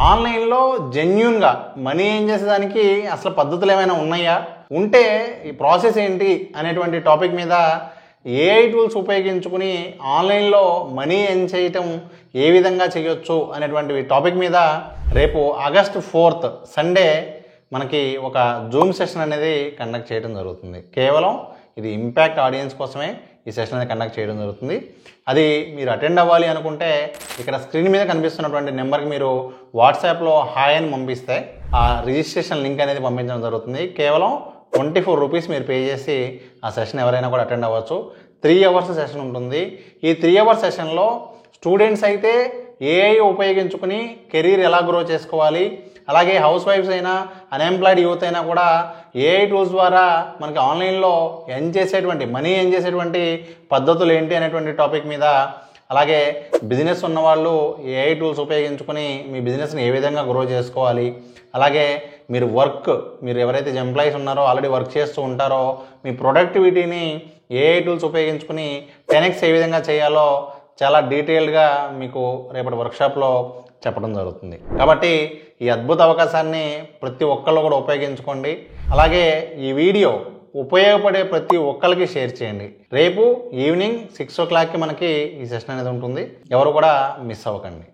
ఆన్లైన్లో జెన్యూన్గా మనీ ఏం చేసేదానికి అసలు పద్ధతులు ఏమైనా ఉన్నాయా, ఉంటే ఈ ప్రాసెస్ ఏంటి అనేటువంటి టాపిక్ మీద ఏఐ టూల్స్ ఉపయోగించుకుని ఆన్లైన్లో మనీ ఎర్న్ చేయటం ఏ విధంగా చేయొచ్చు అనేటువంటి టాపిక్ మీద రేపు ఆగస్ట్ 4th సండే మనకి ఒక జూమ్ సెషన్ అనేది కండక్ట్ చేయడం జరుగుతుంది. కేవలం ఇది ఇంపాక్ట్ ఆడియన్స్ కోసమే ఈ సెషన్ అనేది కండక్ట్ చేయడం జరుగుతుంది. అది మీరు అటెండ్ అవ్వాలి అనుకుంటే ఇక్కడ స్క్రీన్ మీద కనిపిస్తున్నటువంటి నెంబర్కి మీరు వాట్సాప్లో హాయ్ అని పంపిస్తే ఆ రిజిస్ట్రేషన్ లింక్ అనేది పంపించడం జరుగుతుంది. కేవలం 24 రూపీస్ మీరు పే చేసి ఆ సెషన్ ఎవరైనా కూడా అటెండ్ అవ్వచ్చు. 3 అవర్స్ సెషన్ ఉంటుంది. ఈ 3 అవర్స్ సెషన్లో స్టూడెంట్స్ అయితే ఏఐ ఉపయోగించుకుని కెరీర్ ఎలా గ్రో చేసుకోవాలి, అలాగే హౌస్ వైఫ్స్ అయినా అన్ఎంప్లాయిడ్ యూత్ అయినా కూడా ఏఐ టూల్స్ ద్వారా మనకి ఆన్లైన్లో మనీ ఎర్న్ చేసేటువంటి పద్ధతులు ఏంటి అనేటువంటి టాపిక్ మీద, అలాగే బిజినెస్ ఉన్నవాళ్ళు ఏఐ టూల్స్ ఉపయోగించుకుని మీ బిజినెస్ని ఏ విధంగా గ్రో చేసుకోవాలి, అలాగే మీరు ఎవరైతే ఎంప్లాయీస్ ఉన్నారో ఆల్రెడీ వర్క్ చేస్తూ ఉంటారో మీ ప్రొడక్టివిటీని ఏఐ టూల్స్ ఉపయోగించుకుని 10x ఏ విధంగా చేయాలో చాలా డీటెయిల్డ్గా మీకు రేపటి వర్క్షాప్లో చెప్పడం జరుగుతుంది. కాబట్టి ఈ అద్భుత అవకాశాన్ని ప్రతి ఒక్కళ్ళు కూడా ఉపయోగించుకోండి. అలాగే ఈ వీడియో ఉపయోగపడే ప్రతి ఒక్కరికి షేర్ చేయండి. రేపు ఈవినింగ్ 6 o'clockకి మనకి ఈ సెషన్ అనేది ఉంటుంది. ఎవరు కూడా మిస్ అవ్వకండి.